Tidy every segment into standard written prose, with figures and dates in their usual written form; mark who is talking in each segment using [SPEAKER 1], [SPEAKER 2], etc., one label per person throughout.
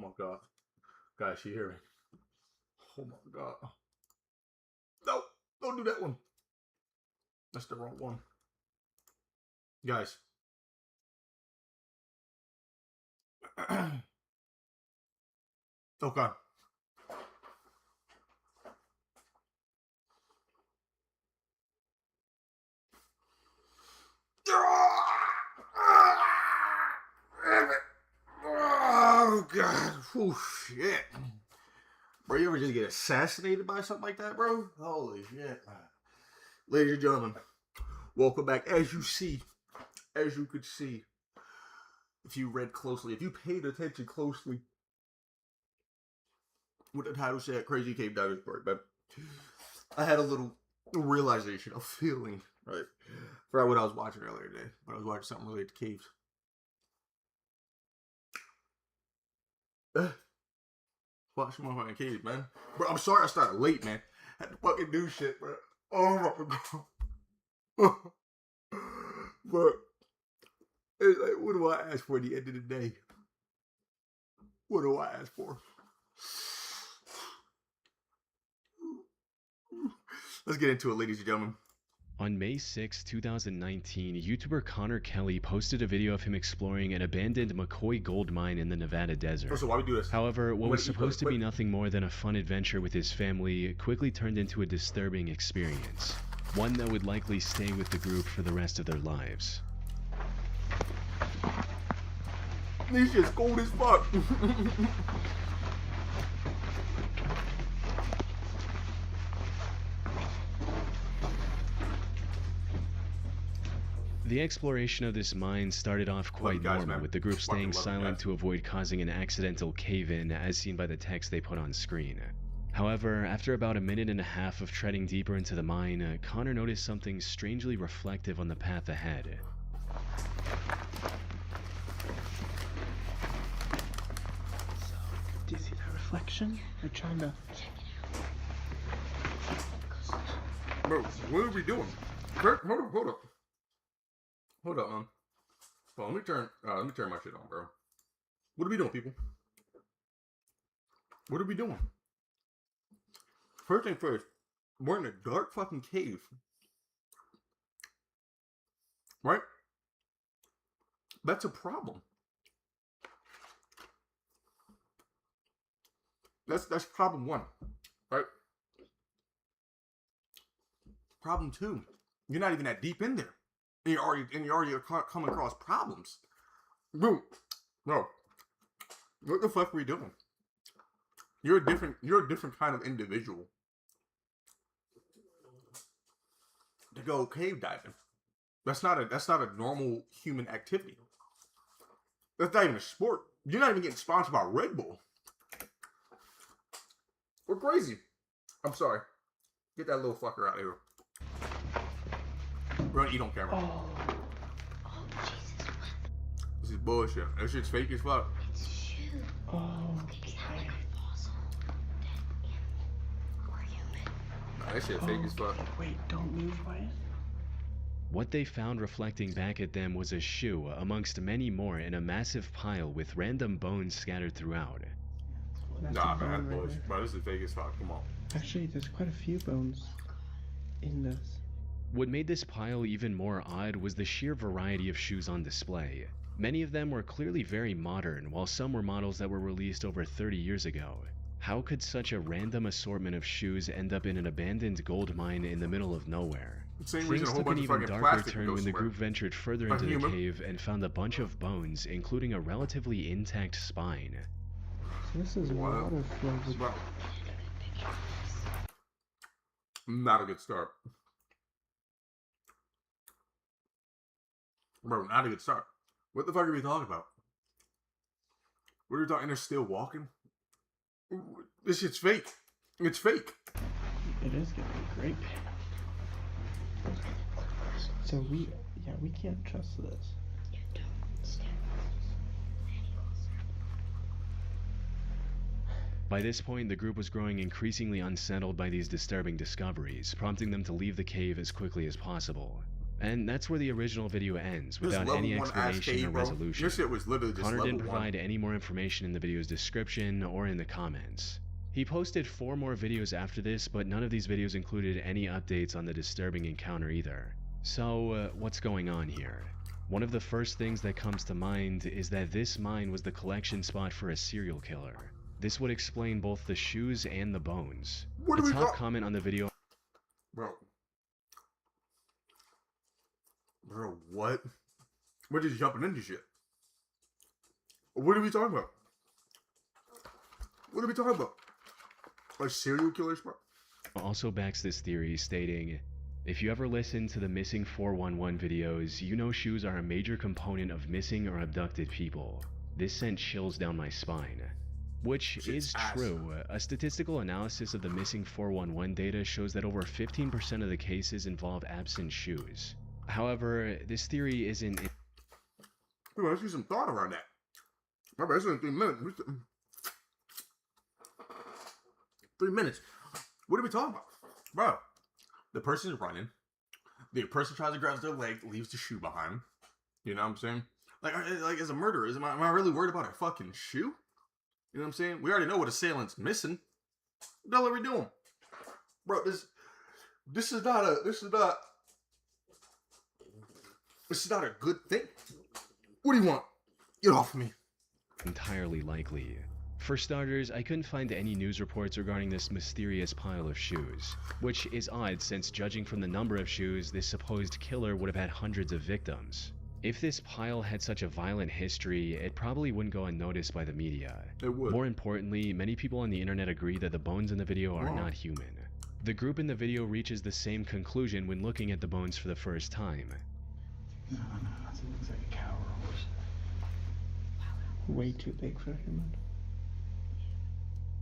[SPEAKER 1] my god. Guys, you hear me? Oh my god. No, don't do that one. That's the wrong one. Guys. Okay. Oh god. Oh shit. Bro, you ever just get assassinated by something like that, bro? Holy shit. Ladies and gentlemen, welcome back. As you could see, if you read closely, if you paid attention closely, what the title said, Crazy Cave Diving Story, but I had a little realization, a feeling, right? Forgot what I was watching earlier today, but I was watching something related to caves. Watching my fucking caves, man. Bro, I'm sorry I started late, man. Had to fucking do shit, bro. Oh my god. But it's like, what do I ask for at the end of the day? What do I ask for? Let's get into it, ladies and gentlemen.
[SPEAKER 2] On May 6, 2019, YouTuber Connor Kelly posted a video of him exploring an abandoned McCoy gold mine in the Nevada desert.
[SPEAKER 1] So why we do this?
[SPEAKER 2] However, what was supposed to be nothing more than a fun adventure with his family quickly turned into a disturbing experience. One that would likely stay with the group for the rest of their lives.
[SPEAKER 1] This shit's cold as fuck.
[SPEAKER 2] The exploration of this mine started off quite normal, with the group staying silent to avoid causing an accidental cave-in, as seen by the text they put on screen. However, after about a minute and a half of treading deeper into the mine, Connor noticed something strangely reflective on the path ahead.
[SPEAKER 3] Do you see that reflection? We're trying to...
[SPEAKER 1] Bro, what are we doing? Hold up. Hold up, man. Well, let me turn my shit on, bro. What are we doing, people? What are we doing? First thing first, we're in a dark fucking cave. Right? That's a problem. That's problem one, right? Problem two, you're not even that deep in there. And you're already coming across problems. Bro, what the fuck are we doing? You're a different kind of individual to go cave diving. That's not a normal human activity. That's not even a sport. You're not even getting sponsored by Red Bull. We're crazy. I'm sorry. Get that little fucker out of here. We're gonna eat on camera.
[SPEAKER 4] Oh, Jesus.
[SPEAKER 1] This is bullshit. That shit's fake as fuck.
[SPEAKER 4] It's shoe.
[SPEAKER 3] Oh,
[SPEAKER 4] It's not like a fossil. Dead animal. Or human.
[SPEAKER 1] Nah, that shit fake as fuck.
[SPEAKER 3] Wait, don't move, Wyatt.
[SPEAKER 2] What they found reflecting back at them was a shoe, amongst many more, in a massive pile with random bones scattered throughout.
[SPEAKER 3] That's
[SPEAKER 1] Nah,
[SPEAKER 3] a
[SPEAKER 1] man,
[SPEAKER 3] bone
[SPEAKER 1] that's
[SPEAKER 3] right
[SPEAKER 1] bullshit.
[SPEAKER 3] there.
[SPEAKER 1] Bro, this is fake as fuck. Come on.
[SPEAKER 3] Actually, there's quite a few bones in this.
[SPEAKER 2] What made this pile even more odd was the sheer variety of shoes on display. Many of them were clearly very modern, while some were models that were released over 30 years ago. How could such a random assortment of shoes end up in an abandoned gold mine in the middle of nowhere?
[SPEAKER 1] Same reason
[SPEAKER 2] Things
[SPEAKER 1] a whole
[SPEAKER 2] took an
[SPEAKER 1] bunch of
[SPEAKER 2] even
[SPEAKER 1] fucking
[SPEAKER 2] darker
[SPEAKER 1] plastic
[SPEAKER 2] turn
[SPEAKER 1] goes
[SPEAKER 2] when the
[SPEAKER 1] somewhere.
[SPEAKER 2] group ventured further
[SPEAKER 1] Like
[SPEAKER 2] into the
[SPEAKER 1] human.
[SPEAKER 2] cave and found a bunch of bones, including a relatively intact spine.
[SPEAKER 3] So this is water flows.
[SPEAKER 1] Bro. Not a good start. Bro, not a good start. What the fuck are we talking about? What are we talking? And they're still walking? This shit's fake. It's fake.
[SPEAKER 3] It is gonna be great. So we can't trust this.
[SPEAKER 4] You don't stand any closer.
[SPEAKER 2] By this point, the group was growing increasingly unsettled by these disturbing discoveries, prompting them to leave the cave as quickly as possible. And that's where the original video ends,
[SPEAKER 1] This
[SPEAKER 2] without
[SPEAKER 1] level
[SPEAKER 2] any
[SPEAKER 1] 1 ass
[SPEAKER 2] explanation
[SPEAKER 1] cave,
[SPEAKER 2] or
[SPEAKER 1] bro.
[SPEAKER 2] resolution.
[SPEAKER 1] Your shit was literally just
[SPEAKER 2] Connor
[SPEAKER 1] level
[SPEAKER 2] didn't
[SPEAKER 1] 1.
[SPEAKER 2] provide any more information in the video's description or in the comments. He posted 4 more videos after this, but none of these videos included any updates on the disturbing encounter either. So, what's going on here? One of the first things that comes to mind is that this mine was the collection spot for a serial killer. This would explain both the shoes and the bones.
[SPEAKER 1] What
[SPEAKER 2] The
[SPEAKER 1] are we
[SPEAKER 2] top comment on the video...
[SPEAKER 1] Bro, what? We're just jumping into shit. What are we talking about? What are we talking about? Like serial killers, bro?
[SPEAKER 2] also backs this theory, stating, "If you ever listen to the Missing 411 videos, you know shoes are a major component of missing or abducted people. This sent chills down my spine." Which is true. A statistical analysis of the Missing 411 data shows that over 15% of the cases involve absent shoes. However, this theory isn't...
[SPEAKER 1] Dude, let's get some thought around that. My bad, it's only 3 minutes. 3 minutes. What are we talking about? Bro, the person's running. The person tries to grab their leg, leaves the shoe behind. You know what I'm saying? Like as a murderer, am I really worried about a fucking shoe? You know what I'm saying? We already know what assailant's missing. What the hell are we doing? Bro, this is not a good thing. What do you want? Get off me.
[SPEAKER 2] entirely likely. For starters, I couldn't find any news reports regarding this mysterious pile of shoes, which is odd since judging from the number of shoes, this supposed killer would have had hundreds of victims. If this pile had such a violent history, it probably wouldn't go unnoticed by the media.
[SPEAKER 1] It would.
[SPEAKER 2] More importantly, many people on the internet agree that the bones in the video are not human. The group in the video reaches the same conclusion when looking at the bones for the first time.
[SPEAKER 3] No, it looks like a cow or a horse. Way too big for a human.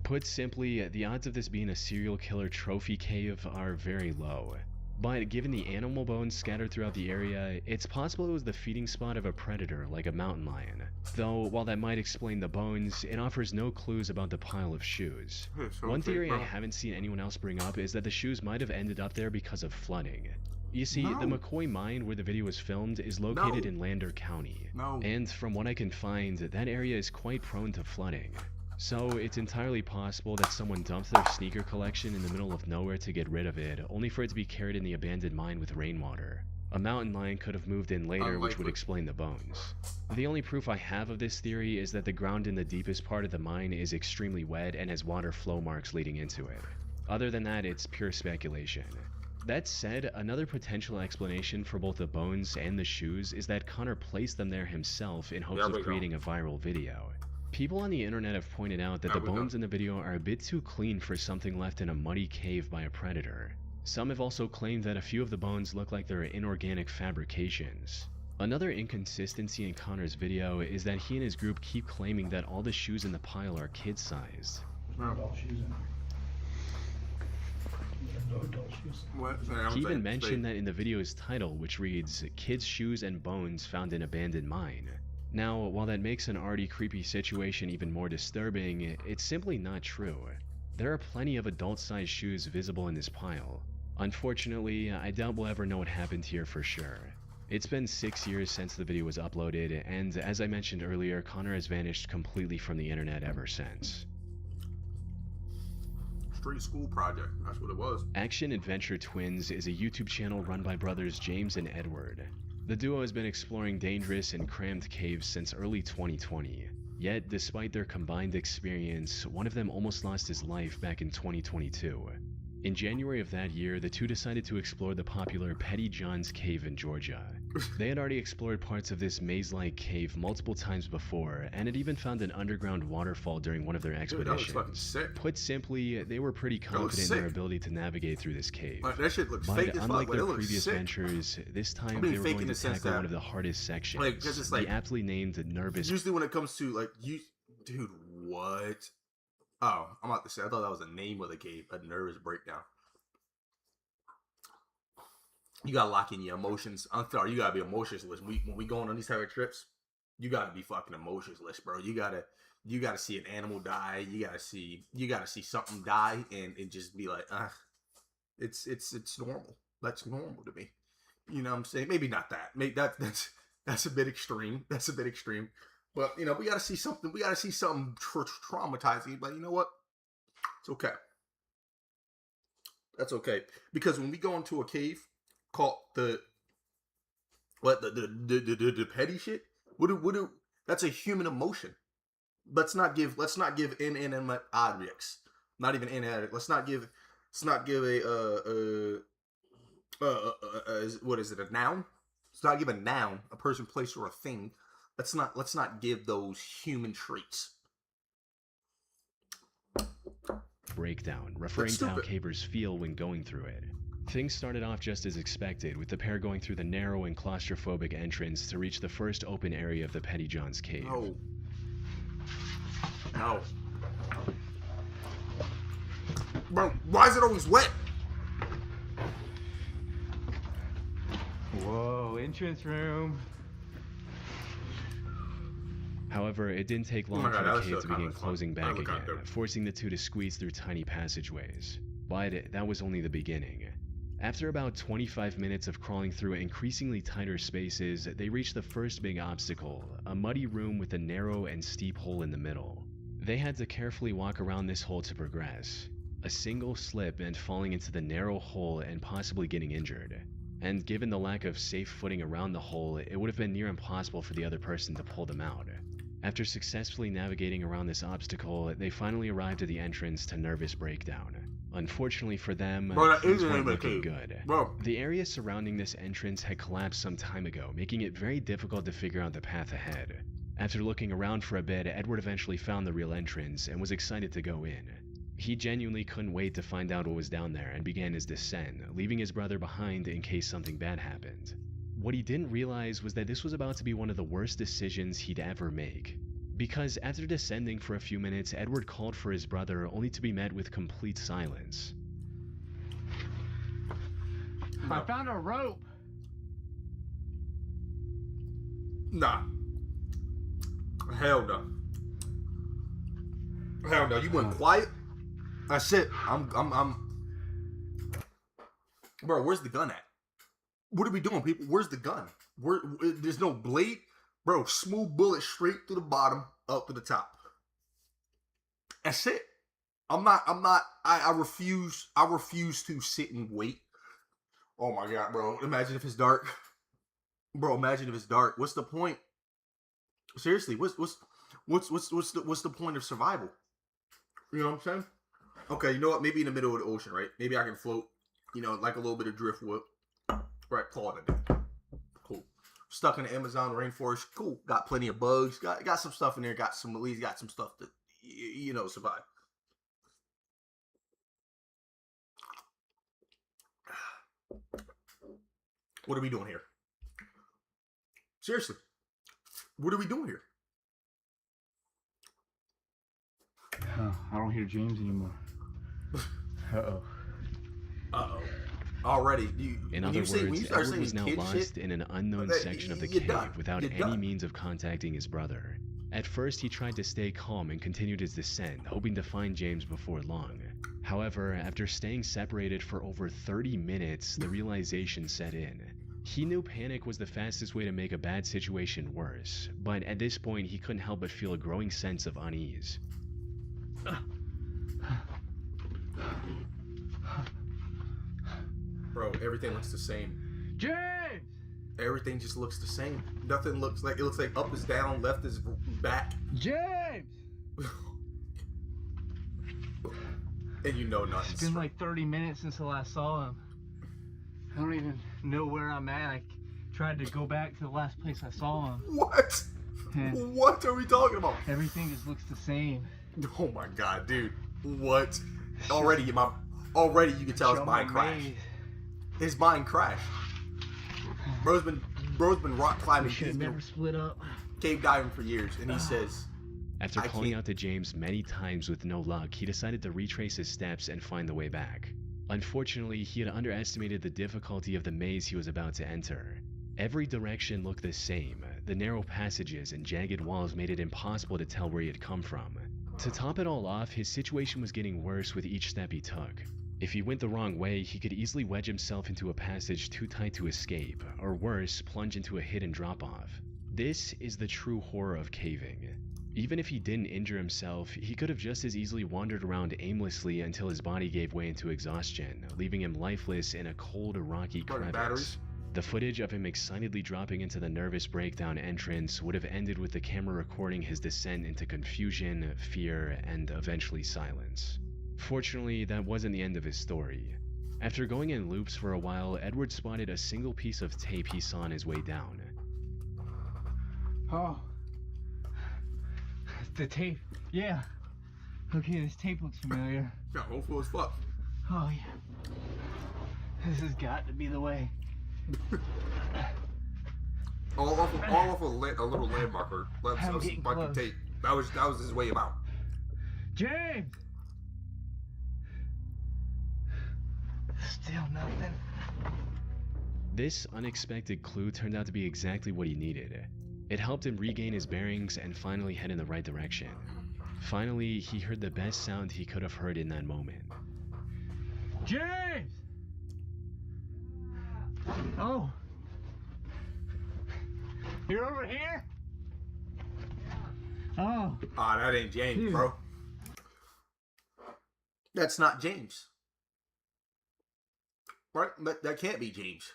[SPEAKER 2] Put simply, the odds of this being a serial killer trophy cave are very low. But given the animal bones scattered throughout the area, it's possible it was the feeding spot of a predator like a mountain lion. Though, while that might explain the bones, it offers no clues about the pile of shoes. One theory I haven't seen anyone else bring up is that the shoes might have ended up there because of flooding. You see, the McCoy mine where the video was filmed is located in Lander County. And from what I can find, that area is quite prone to flooding. So it's entirely possible that someone dumped their sneaker collection in the middle of nowhere to get rid of it, only for it to be carried in the abandoned mine with rainwater. A mountain lion could have moved in later, which would explain the bones. The only proof I have of this theory is that the ground in the deepest part of the mine is extremely wet and has water flow marks leading into it. Other than that, it's pure speculation. That said, another potential explanation for both the bones and the shoes is that Connor placed them there himself in hopes of creating a viral video. People on the internet have pointed out that the bones in the video are a bit too clean for something left in a muddy cave by a predator. Some have also claimed that a few of the bones look like they're inorganic fabrications. Another inconsistency in Connor's video is that he and his group keep claiming that all the shoes in the pile are kid-sized.
[SPEAKER 1] What?
[SPEAKER 2] He even mentioned that in the video's title, which reads, "Kids' Shoes and Bones Found in Abandoned Mine." Now, while that makes an already creepy situation even more disturbing, it's simply not true. There are plenty of adult-sized shoes visible in this pile. Unfortunately, I doubt we'll ever know what happened here for sure. It's been 6 years since the video was uploaded, and as I mentioned earlier, Connor has vanished completely from the internet ever since.
[SPEAKER 1] Street school project, that's what it was.
[SPEAKER 2] Action Adventure Twins is a YouTube channel run by brothers James and Edward. The duo has been exploring dangerous and crammed caves since early 2020. Yet, despite their combined experience, one of them almost lost his life back in 2022. In January of that year, the two decided to explore the popular Petty John's Cave in Georgia. They had already explored parts of this maze-like cave multiple times before, and had even found an underground waterfall during one of their expeditions.
[SPEAKER 1] Dude, that looks fucking sick.
[SPEAKER 2] Put simply, they were pretty confident in their ability to navigate through this cave.
[SPEAKER 1] That shit looks
[SPEAKER 2] But
[SPEAKER 1] fake as fuck,
[SPEAKER 2] unlike
[SPEAKER 1] but
[SPEAKER 2] their
[SPEAKER 1] it looks
[SPEAKER 2] previous
[SPEAKER 1] sick.
[SPEAKER 2] ventures, this time they were going to tackle one of the hardest sections,
[SPEAKER 1] like, 'cause it's like,
[SPEAKER 2] the aptly named Nervous.
[SPEAKER 1] Usually when it comes to, like, dude, what? Oh, I'm about to say, I thought that was the name of the cave, a nervous breakdown. You gotta lock in your emotions. I'm sorry, you gotta be emotionless. When we going on these type of trips, you gotta be fucking emotionless, bro. You gotta see an animal die. You gotta see something die and just be like, it's normal. That's normal to me. You know what I'm saying? Maybe not that. Maybe that's a bit extreme. That's a bit extreme. But you know, we gotta see something. We gotta see something traumatizing. But you know what? It's okay. That's okay. Because when we go into a cave called the petty shit, that's a human emotion. Let's not give inanimate objects. Not even inanimate. Let's not give what is it, a noun? Let's not give a noun, a person, place, or a thing. Let's not give those human traits.
[SPEAKER 2] Breakdown, referring to how cavers feel when going through it. Things started off just as expected, with the pair going through the narrow and claustrophobic entrance to reach the first open area of the Petty John's cave.
[SPEAKER 1] No. Bro, why is it always wet?
[SPEAKER 5] Whoa, entrance room.
[SPEAKER 2] However, it didn't take long for the cave to begin closing back again, forcing the two to squeeze through tiny passageways. But that was only the beginning. After about 25 minutes of crawling through increasingly tighter spaces, they reached the first big obstacle, a muddy room with a narrow and steep hole in the middle. They had to carefully walk around this hole to progress. A single slip meant falling into the narrow hole and possibly getting injured. And given the lack of safe footing around the hole, it would have been near impossible for the other person to pull them out. After successfully navigating around this obstacle, they finally arrived at the entrance to Nervous Breakdown. Unfortunately for them, things weren't looking good. The area surrounding this entrance had collapsed some time ago, making it very difficult to figure out the path ahead. After looking around for a bit, Edward eventually found the real entrance and was excited to go in. He genuinely couldn't wait to find out what was down there and began his descent, leaving his brother behind in case something bad happened. What he didn't realize was that this was about to be one of the worst decisions he'd ever make. Because after descending for a few minutes, Edward called for his brother only to be met with complete silence.
[SPEAKER 5] I found a rope.
[SPEAKER 1] Nah. Hell no. Hell no. You went quiet? That's it. Bro, where's the gun at? What are we doing, people? Where's the gun? There's no blade? Bro, smooth bullet straight through the bottom, up to the top. That's it. I refuse to sit and wait. Oh my God, bro. Imagine if it's dark. Bro, imagine if it's dark. What's the point? Seriously, what's the point of survival? You know what I'm saying? Okay, you know what? Maybe in the middle of the ocean, right? Maybe I can float, you know, like a little bit of driftwood. Right, call it a day. Cool. Stuck in the Amazon rainforest. Cool. Got plenty of bugs. Got some stuff in there. Got some stuff to, you know, survive. What are we doing here? Seriously. What are we doing here?
[SPEAKER 5] I don't hear James anymore. Uh-oh.
[SPEAKER 1] Uh-oh. Already.
[SPEAKER 2] In other words, Edward was now lost in an unknown section of the cave without any means of contacting his brother. At first, he tried to stay calm and continued his descent, hoping to find James before long. However, after staying separated for over 30 minutes, the realization set in. He knew panic was the fastest way to make a bad situation worse, but at this point, he couldn't help but feel a growing sense of unease.
[SPEAKER 1] Bro, everything looks the same.
[SPEAKER 5] James!
[SPEAKER 1] Everything just looks the same. Nothing looks like, it looks like up is down, left is back.
[SPEAKER 5] James!
[SPEAKER 1] And you know nothing.
[SPEAKER 5] It's been like 30 minutes since I last saw him. I don't even know where I'm at. I tried to go back to the last place I saw him.
[SPEAKER 1] What?
[SPEAKER 5] And
[SPEAKER 1] what are we talking about?
[SPEAKER 5] everything just looks the same.
[SPEAKER 1] Oh my God, dude. What? Already you can tell his mind crashed. His mind crashed. Bro's been rock climbing.
[SPEAKER 5] We should have never split up.
[SPEAKER 1] Cave diving for years, and he says,
[SPEAKER 2] After calling out to James many times with no luck, he decided to retrace his steps and find the way back. Unfortunately, he had underestimated the difficulty of the maze he was about to enter. Every direction looked the same. The narrow passages and jagged walls made it impossible to tell where he had come from. To top it all off, his situation was getting worse with each step he took. If he went the wrong way, he could easily wedge himself into a passage too tight to escape, or worse, plunge into a hidden drop-off. This is the true horror of caving. Even if he didn't injure himself, he could have just as easily wandered around aimlessly until his body gave way into exhaustion, leaving him lifeless in a cold, rocky crevice. The footage of him excitedly dropping into the nervous breakdown entrance would have ended with the camera recording his descent into confusion, fear, and eventually silence. Fortunately, that wasn't the end of his story. After going in loops for a while, Edward spotted a single piece of tape he saw on his way down.
[SPEAKER 5] Oh. The tape. Yeah. Okay, this tape looks familiar.
[SPEAKER 1] Yeah, hopeful as fuck.
[SPEAKER 5] Oh, yeah. This has got to be the way.
[SPEAKER 1] all off a little landmarker.
[SPEAKER 5] I'm getting
[SPEAKER 1] Fucking
[SPEAKER 5] close.
[SPEAKER 1] tape. That was his way about.
[SPEAKER 5] James! Still nothing.
[SPEAKER 2] This unexpected clue turned out to be exactly what he needed. It helped him regain his bearings and finally head in the right direction. Finally, he heard the best sound he could have heard in that moment.
[SPEAKER 5] James! Oh. You're over here? Oh.
[SPEAKER 1] Ah, that ain't James,
[SPEAKER 5] Dude.
[SPEAKER 1] bro. That's not James. Right? That can't be James.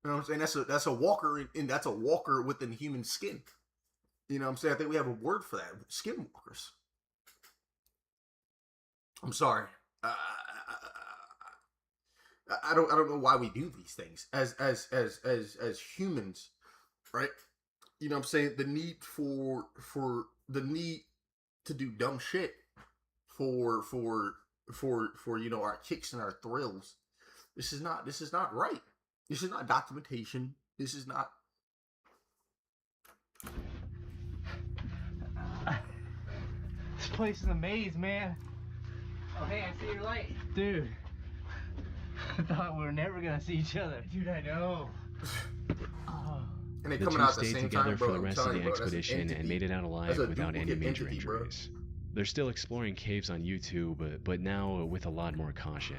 [SPEAKER 1] You know what I'm saying? That's a walker, and that's a walker within human skin. You know what I'm saying? I think we have a word for that. Skinwalkers. I'm sorry. I don't know why we do these things as humans, right? You know what I'm saying? The need for the need to do dumb shit for you know, our kicks and our thrills. This is not right. This is not documentation. This is not.
[SPEAKER 5] This place is a maze, man. Oh, hey, I see your light. Dude. I thought we were never gonna see each other. Dude, I know. Oh.
[SPEAKER 1] And they
[SPEAKER 2] The
[SPEAKER 1] coming
[SPEAKER 2] two
[SPEAKER 1] out at the
[SPEAKER 2] stayed
[SPEAKER 1] same
[SPEAKER 2] together
[SPEAKER 1] time,
[SPEAKER 2] for
[SPEAKER 1] bro.
[SPEAKER 2] the
[SPEAKER 1] I'm
[SPEAKER 2] rest of
[SPEAKER 1] telling
[SPEAKER 2] the
[SPEAKER 1] you, bro, that's an
[SPEAKER 2] expedition and
[SPEAKER 1] entity.
[SPEAKER 2] made it out alive
[SPEAKER 1] That's a
[SPEAKER 2] without any
[SPEAKER 1] duplicate
[SPEAKER 2] major
[SPEAKER 1] entity, bro.
[SPEAKER 2] injuries. They're still exploring caves on YouTube, but now with a lot more caution.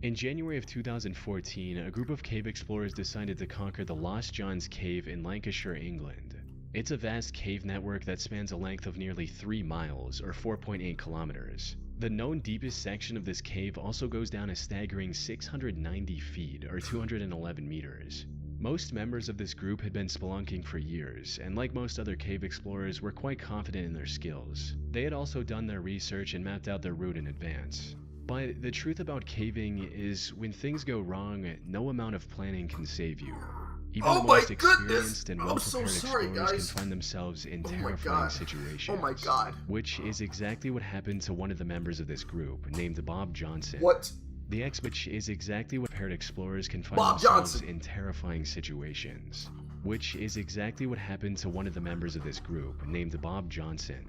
[SPEAKER 2] In January of 2014, a group of cave explorers decided to conquer the Lost John's Cave in Lancashire, England. It's a vast cave network that spans a length of nearly 3 miles, or 4.8 kilometers. The known deepest section of this cave also goes down a staggering 690 feet, or 211 meters. Most members of this group had been spelunking for years, and like most other cave explorers, were quite confident in their skills. They had also done their research and mapped out their route in advance. But the truth about caving is, when things go wrong, no amount of planning can save you. Even
[SPEAKER 1] Oh
[SPEAKER 2] the
[SPEAKER 1] my
[SPEAKER 2] most
[SPEAKER 1] goodness!
[SPEAKER 2] experienced and
[SPEAKER 1] I'm so
[SPEAKER 2] well-prepared
[SPEAKER 1] sorry,
[SPEAKER 2] explorers
[SPEAKER 1] guys.
[SPEAKER 2] can find themselves in
[SPEAKER 1] Oh my
[SPEAKER 2] terrifying
[SPEAKER 1] God.
[SPEAKER 2] situations.
[SPEAKER 1] Oh my God.
[SPEAKER 2] Which is exactly what happened to one of the members of this group, named Bob Johnson.
[SPEAKER 1] What?
[SPEAKER 2] The which is exactly what prepared explorers can find
[SPEAKER 1] Bob
[SPEAKER 2] themselves
[SPEAKER 1] Johnson.
[SPEAKER 2] in terrifying situations. Which is exactly what happened to one of the members of this group, named Bob Johnson.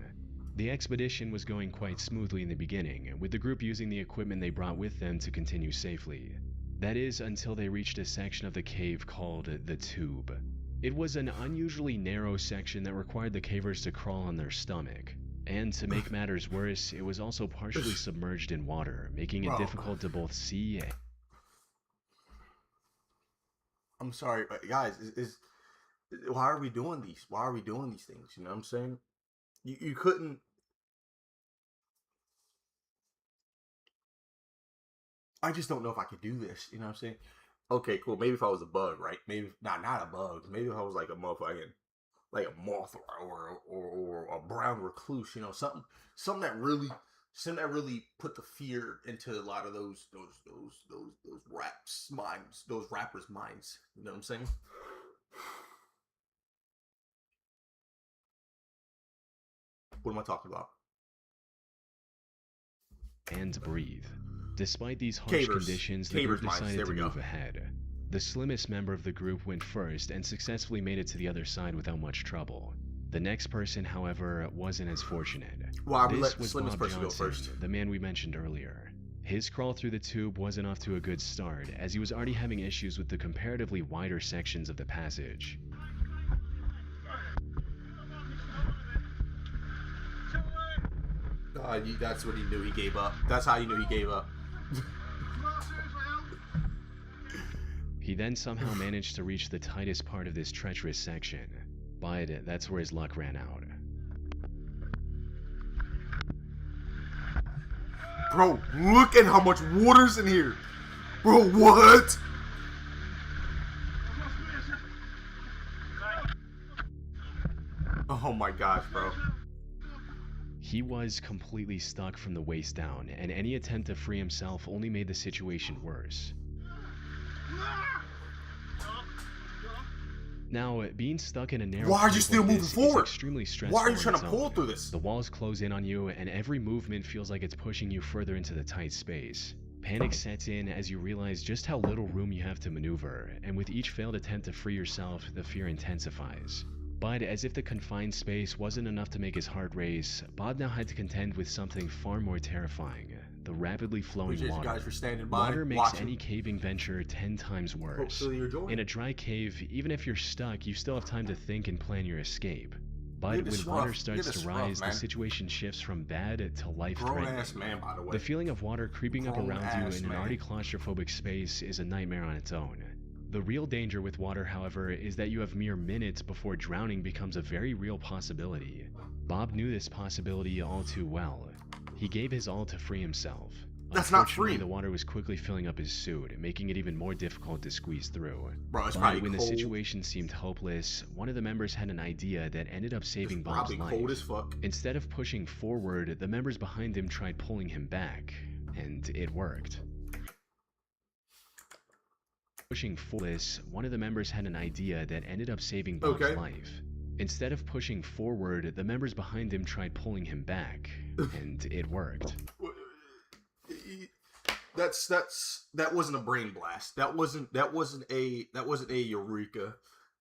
[SPEAKER 2] The expedition was going quite smoothly in the beginning, with the group using the equipment they brought with them to continue safely. That is, until they reached a section of the cave called the Tube. It was an unusually narrow section that required the cavers to crawl on their stomach. And to make matters worse, it was also partially submerged in water, making it
[SPEAKER 1] Bro.
[SPEAKER 2] difficult to both see.
[SPEAKER 1] I'm sorry, but guys, why are we doing these? Why are we doing these things? You know what I'm saying? You couldn't. I just don't know if I could do this. You know what I'm saying? Okay, cool. Maybe if I was a bug, right? Maybe not a bug. Maybe if I was like a motherfucking, like a moth or a brown recluse. You know, something that really put the fear into a lot of those rappers' minds. You know what I'm saying? What am I talking about?
[SPEAKER 2] And breathe. Despite these harsh conditions, the group decided to move ahead. The slimmest member of the group went first and successfully made it to the other side without much trouble. The next person, however, wasn't as fortunate.
[SPEAKER 1] Why we
[SPEAKER 2] This
[SPEAKER 1] let the
[SPEAKER 2] was
[SPEAKER 1] slimmest
[SPEAKER 2] Bob
[SPEAKER 1] person go
[SPEAKER 2] Johnson,
[SPEAKER 1] first?
[SPEAKER 2] the man we mentioned earlier. His crawl through the tube wasn't off to a good start, as he was already having issues with the comparatively wider sections of the passage.
[SPEAKER 1] That's what he knew. He gave up. That's how you knew he gave up.
[SPEAKER 2] He then somehow managed to reach the tightest part of this treacherous section, but that's where his luck ran out.
[SPEAKER 1] Bro, look at how much water's in here. Bro, what? Oh my gosh, bro.
[SPEAKER 2] He was completely stuck from the waist down, and any attempt to free himself only made the situation worse. Now, being stuck in a narrow
[SPEAKER 1] Why are you
[SPEAKER 2] cave
[SPEAKER 1] still
[SPEAKER 2] like
[SPEAKER 1] moving
[SPEAKER 2] this
[SPEAKER 1] forward?
[SPEAKER 2] is extremely stressful.
[SPEAKER 1] Why are you
[SPEAKER 2] on
[SPEAKER 1] trying
[SPEAKER 2] its
[SPEAKER 1] to pull
[SPEAKER 2] own.
[SPEAKER 1] through this?
[SPEAKER 2] The walls close in on you, and every movement feels like it's pushing you further into the tight space. Panic sets in as you realize just how little room you have to maneuver, and with each failed attempt to free yourself, the fear intensifies. But as if the confined space wasn't enough to make his heart race, Bob now had to contend with something far more terrifying: the rapidly flowing
[SPEAKER 1] Appreciate you
[SPEAKER 2] water.
[SPEAKER 1] guys for standing by,
[SPEAKER 2] Water makes
[SPEAKER 1] watching.
[SPEAKER 2] any caving venture 10 times worse.
[SPEAKER 1] Hopefully you're enjoying.
[SPEAKER 2] In a dry cave, even if you're stuck, you still have time to think and plan your escape. But
[SPEAKER 1] Yeah,
[SPEAKER 2] when
[SPEAKER 1] this
[SPEAKER 2] water
[SPEAKER 1] rough. Yeah,
[SPEAKER 2] starts
[SPEAKER 1] this
[SPEAKER 2] to
[SPEAKER 1] rough,
[SPEAKER 2] rise, the
[SPEAKER 1] man.
[SPEAKER 2] situation shifts from bad to
[SPEAKER 1] Grown
[SPEAKER 2] life-threatening.
[SPEAKER 1] ass man, by the way.
[SPEAKER 2] The feeling of water creeping up around you
[SPEAKER 1] Grown-ass
[SPEAKER 2] in an
[SPEAKER 1] man.
[SPEAKER 2] already claustrophobic space is a nightmare on its own. The real danger with water, however, is that you have mere minutes before drowning becomes a very real possibility. Bob knew this possibility all too well. He gave his all to free himself.
[SPEAKER 1] That's not
[SPEAKER 2] Unfortunately,
[SPEAKER 1] free.
[SPEAKER 2] the water was quickly filling up his suit, making it even more difficult to squeeze through.
[SPEAKER 1] Bro, it's
[SPEAKER 2] But
[SPEAKER 1] probably
[SPEAKER 2] when
[SPEAKER 1] cold.
[SPEAKER 2] the situation seemed hopeless, one of the members had an idea that ended up saving
[SPEAKER 1] It's
[SPEAKER 2] Bob's
[SPEAKER 1] probably
[SPEAKER 2] life.
[SPEAKER 1] cold as fuck.
[SPEAKER 2] Instead of pushing forward, the members behind him tried pulling him back, and it worked. Pushing forward, one of the members had an idea that ended up saving Bob's
[SPEAKER 1] Okay.
[SPEAKER 2] life. Instead of pushing forward, the members behind him tried pulling him back, and it worked.
[SPEAKER 1] That wasn't a brain blast. That wasn't a eureka.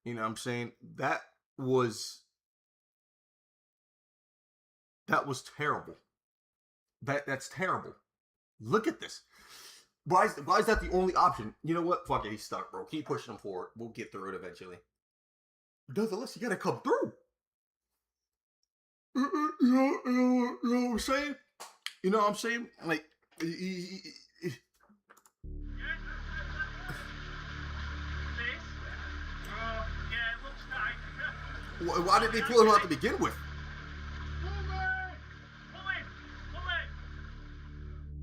[SPEAKER 1] You know what I'm saying? That was terrible. That's terrible. Look at this. Why is that the only option? You know what? Fuck it, he's stuck, bro. Keep pushing him forward. We'll get through it eventually. Nonetheless, you gotta come through. You know what I'm saying? You know what I'm saying? Like, why did they pull him out to begin with?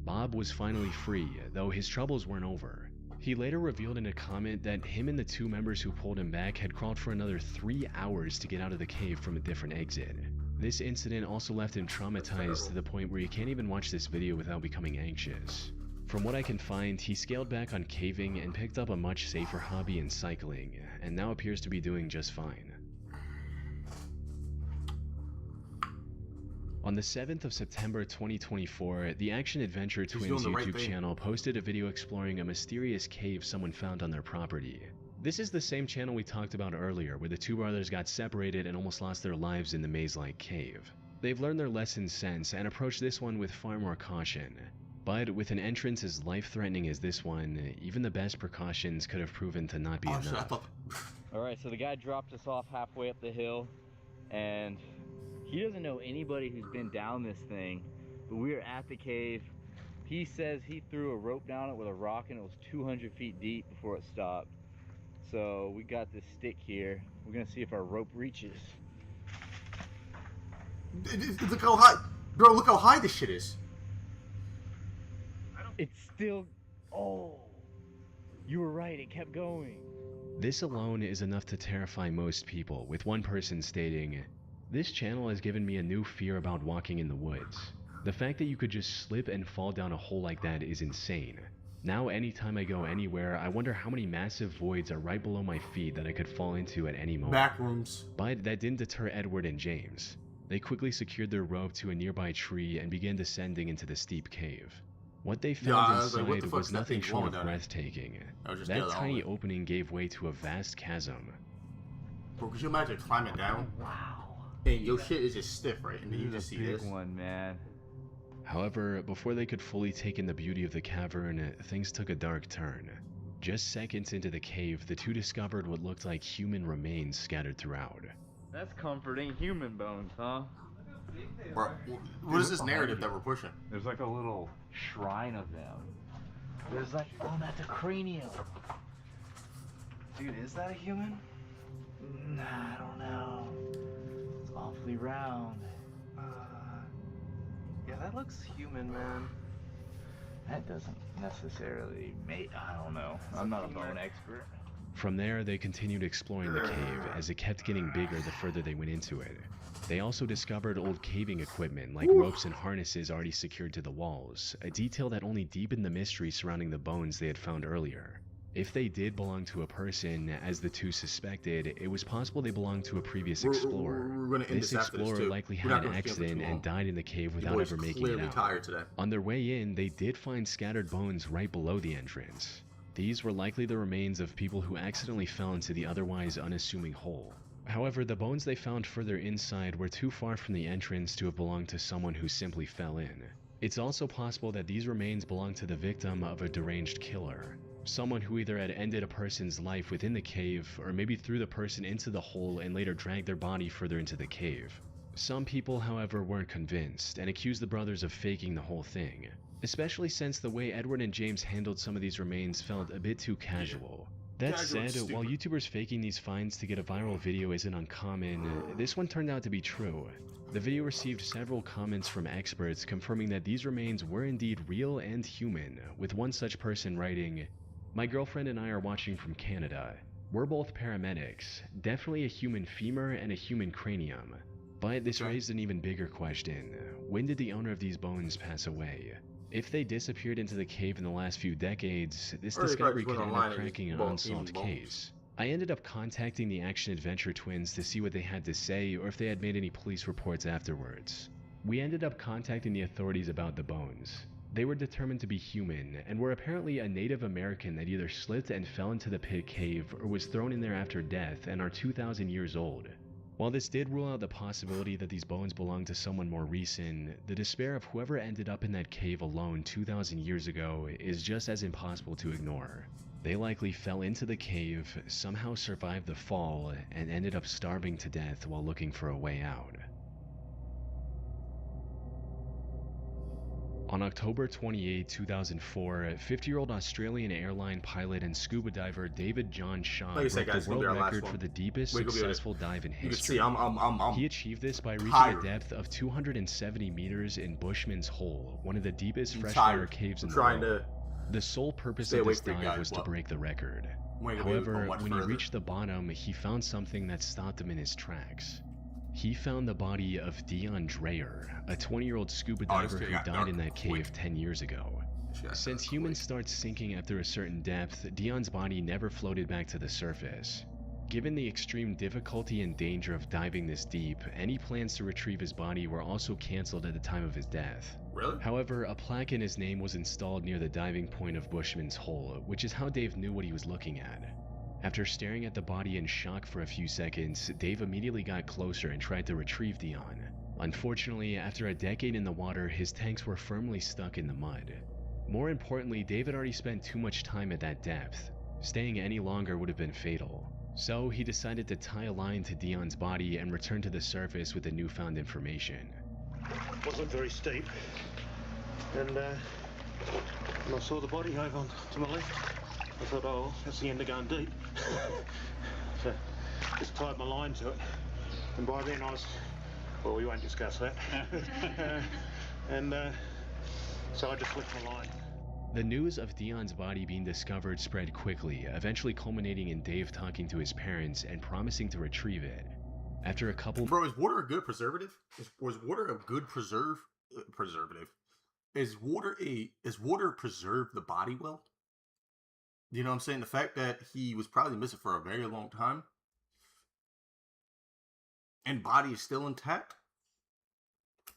[SPEAKER 2] Bob was finally free, though his troubles weren't over. He later revealed in a comment that him and the two members who pulled him back had crawled for another 3 hours to get out of the cave from a different exit. This incident also left him traumatized to the point where you can't even watch this video without becoming anxious. From what I can find, he scaled back on caving and picked up a much safer hobby in cycling, and now appears to be doing just fine. On the 7th of September 2024, the Action Adventure
[SPEAKER 1] He's
[SPEAKER 2] Twins
[SPEAKER 1] doing the right
[SPEAKER 2] YouTube
[SPEAKER 1] thing.
[SPEAKER 2] channel posted a video exploring a mysterious cave someone found on their property. This is the same channel we talked about earlier, where the two brothers got separated and almost lost their lives in the maze-like cave. They've learned their lessons since and approached this one with far more caution. But with an entrance as life-threatening as this one, even the best precautions could have proven to not be
[SPEAKER 1] Oh shit, I
[SPEAKER 2] enough.
[SPEAKER 1] thought.
[SPEAKER 5] Alright, so the guy dropped us off halfway up the hill, and he doesn't know anybody who's been down this thing, but we were at the cave. He says he threw a rope down it with a rock and it was 200 feet deep before it stopped. So we got this stick here. We're gonna see if our rope reaches.
[SPEAKER 1] Look how high, bro. Look how high this shit is.
[SPEAKER 5] It's still, oh, you were right, it kept going.
[SPEAKER 2] This alone is enough to terrify most people, with one person stating, "This channel has given me a new fear about walking in the woods. The fact that you could just slip and fall down a hole like that is insane. Now anytime I go anywhere, I wonder how many massive voids are right below my feet that I could fall into at any moment."
[SPEAKER 1] Back rooms.
[SPEAKER 2] But that didn't deter Edward and James. They quickly secured their rope to a nearby tree and began descending into the steep cave. What they
[SPEAKER 1] Yeah, I
[SPEAKER 2] found
[SPEAKER 1] was like, what the
[SPEAKER 2] inside
[SPEAKER 1] fuck's
[SPEAKER 2] was
[SPEAKER 1] that
[SPEAKER 2] nothing
[SPEAKER 1] thing
[SPEAKER 2] short
[SPEAKER 1] glowing
[SPEAKER 2] of
[SPEAKER 1] down there?
[SPEAKER 2] breathtaking.
[SPEAKER 1] I was just
[SPEAKER 2] That
[SPEAKER 1] there,
[SPEAKER 2] tiny
[SPEAKER 1] all
[SPEAKER 2] opening gave way to a vast chasm.
[SPEAKER 1] Bro, could you imagine climbing down?
[SPEAKER 5] Wow.
[SPEAKER 1] And your shit is just stiff, right? And then you
[SPEAKER 5] This
[SPEAKER 1] just
[SPEAKER 5] is
[SPEAKER 1] see
[SPEAKER 5] a big
[SPEAKER 1] this.
[SPEAKER 5] one, man.
[SPEAKER 2] However, before they could fully take in the beauty of the cavern, things took a dark turn. Just seconds into the cave, the two discovered what looked like human remains scattered throughout.
[SPEAKER 5] That's comforting. Human bones, huh? big they
[SPEAKER 1] Bro,
[SPEAKER 5] are.
[SPEAKER 1] what is this narrative that we're pushing?
[SPEAKER 5] There's like a little shrine of them. There's like, oh, that's a cranium. Dude, is that a human? Nah, I don't know. It's awfully round. Yeah, that looks human, man. That doesn't necessarily make, I don't know. I'm not a bone expert.
[SPEAKER 2] From there, they continued exploring the cave as it kept getting bigger the further they went into it. They also discovered old caving equipment like ropes and harnesses already secured to the walls, a detail that only deepened the mystery surrounding the bones they had found earlier. If they did belong to a person, as the two suspected, it was possible they belonged to a previous explorer. This explorer likely had an accident and died in the cave without ever making it out. On their way in, they did find scattered bones right below the entrance. These were likely the remains of people who accidentally fell into the otherwise unassuming hole. However, the bones they found further inside were too far from the entrance to have belonged to someone who simply fell in. It's also possible that these remains belonged to the victim of a deranged killer. Someone who either had ended a person's life within the cave, or maybe threw the person into the hole and later dragged their body further into the cave. Some people, however, weren't convinced and accused the brothers of faking the whole thing, especially since the way Edward and James handled some of these remains felt a bit too casual. That said, while YouTubers faking these finds to get a viral video isn't uncommon, this one turned out to be true. The video received several comments from experts confirming that these remains were indeed real and human, with one such person writing, "My girlfriend and I are watching from Canada. We're both paramedics, definitely a human femur and a human cranium. But this raised an even bigger question. When did the owner of these bones pass away? If they disappeared into the cave in the last few decades, this discovery could end up cracking an unsolved case." I ended up contacting the action-adventure twins to see what they had to say or if they had made any police reports afterwards. We ended up contacting the authorities about the bones. They were determined to be human, and were apparently a Native American that either slipped and fell into the pit cave or was thrown in there after death and are 2,000 years old. While this did rule out the possibility that these bones belonged to someone more recent, the despair of whoever ended up in that cave alone 2,000 years ago is just as impossible to ignore. They likely fell into the cave, somehow survived the fall, and ended up starving to death while looking for a way out. On October 28, 2004, 50-year-old Australian airline pilot and scuba diver David John Shaw broke the world record for the deepest successful dive in history. He achieved this by reaching a depth of 270 meters in Bushman's Hole, one of the deepest freshwater caves in the world. The sole purpose of this dive was to break the record. However, when he reached the bottom, he found something that stopped him in his tracks. He found the body of Dion Dreyer, a 20-year-old scuba diver who died in that cave 10 years ago. Since humans start sinking after a certain depth, Dion's body never floated back to the surface. Given the extreme difficulty and danger of diving this deep, any plans to retrieve his body were also cancelled at the time of his death.
[SPEAKER 1] Really?
[SPEAKER 2] However, a plaque in his name was installed near the diving point of Bushman's Hole, which is how Dave knew what he was looking at. After staring at the body in shock for a few seconds, Dave immediately got closer and tried to retrieve Dion. Unfortunately, after a decade in the water, his tanks were firmly stuck in the mud. More importantly, Dave had already spent too much time at that depth. Staying any longer would have been fatal. So he decided to tie a line to Dion's body and return to the surface with the newfound information.
[SPEAKER 6] Wasn't very steep, and when I saw the body over to my left, I thought, oh, that's the end of going deep. So just tied my line to it, and by then I was, well, we won't discuss that. So I just left my line.
[SPEAKER 2] The news of Dion's body being discovered spread quickly, eventually culminating in Dave talking to his parents and promising to retrieve it. After a couple...
[SPEAKER 1] Bro, is water a good preservative? Was water a good preservative? Is water preserve the body well? You know what I'm saying? The fact that he was probably missing for a very long time and body is still intact.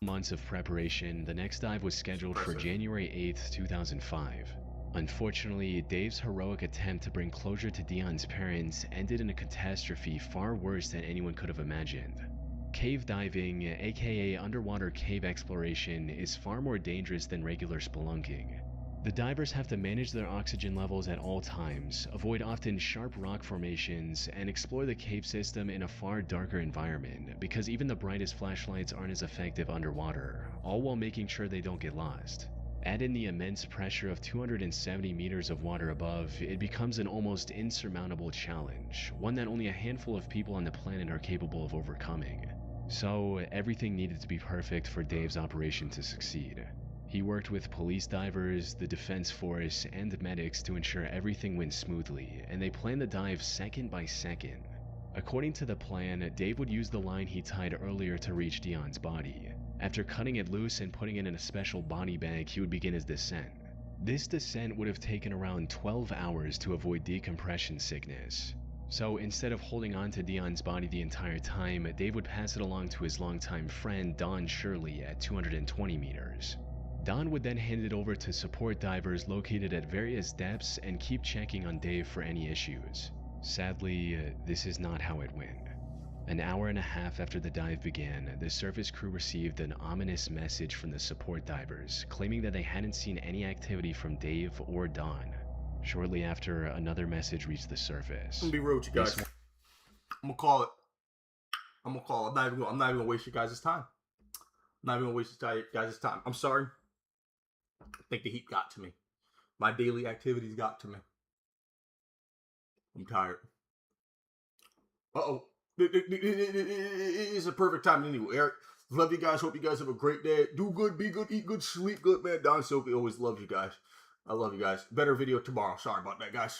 [SPEAKER 2] Months of preparation, the next dive was scheduled for January 8th, 2005. Unfortunately, Dave's heroic attempt to bring closure to Dion's parents ended in a catastrophe far worse than anyone could have imagined. Cave diving, aka underwater cave exploration, is far more dangerous than regular spelunking. The divers have to manage their oxygen levels at all times, avoid often sharp rock formations, and explore the cave system in a far darker environment because even the brightest flashlights aren't as effective underwater, all while making sure they don't get lost. Add in the immense pressure of 270 meters of water above, it becomes an almost insurmountable challenge, one that only a handful of people on the planet are capable of overcoming. So, everything needed to be perfect for Dave's operation to succeed. He worked with police divers, the defense force, and medics to ensure everything went smoothly, and they planned the dive second by second. According to the plan, Dave would use the line he tied earlier to reach Dion's body. After cutting it loose and putting it in a special body bag, he would begin his descent. This descent would have taken around 12 hours to avoid decompression sickness. So instead of holding on to Dion's body the entire time, Dave would pass it along to his longtime friend DonSilkie at 220 meters. Don would then hand it over to support divers located at various depths and keep checking on Dave for any issues. Sadly, this is not how it went. An hour and a half after the dive began, the surface crew received an ominous message from the support divers, claiming that they hadn't seen any activity from Dave or Don. Shortly after, another message reached the surface.
[SPEAKER 1] I'm gonna be real with you guys. I'm gonna call it. I'm not even gonna waste you guys' time. I'm not even gonna waste you guys' time. I'm sorry. I think the heat got to me. My daily activities got to me. I'm tired. Uh-oh. It's a perfect time anyway, Eric. Love you guys. Hope you guys have a great day. Do good, be good, eat good, sleep good, man. DonSilkie always loves you guys. I love you guys. Better video tomorrow. Sorry about that, guys.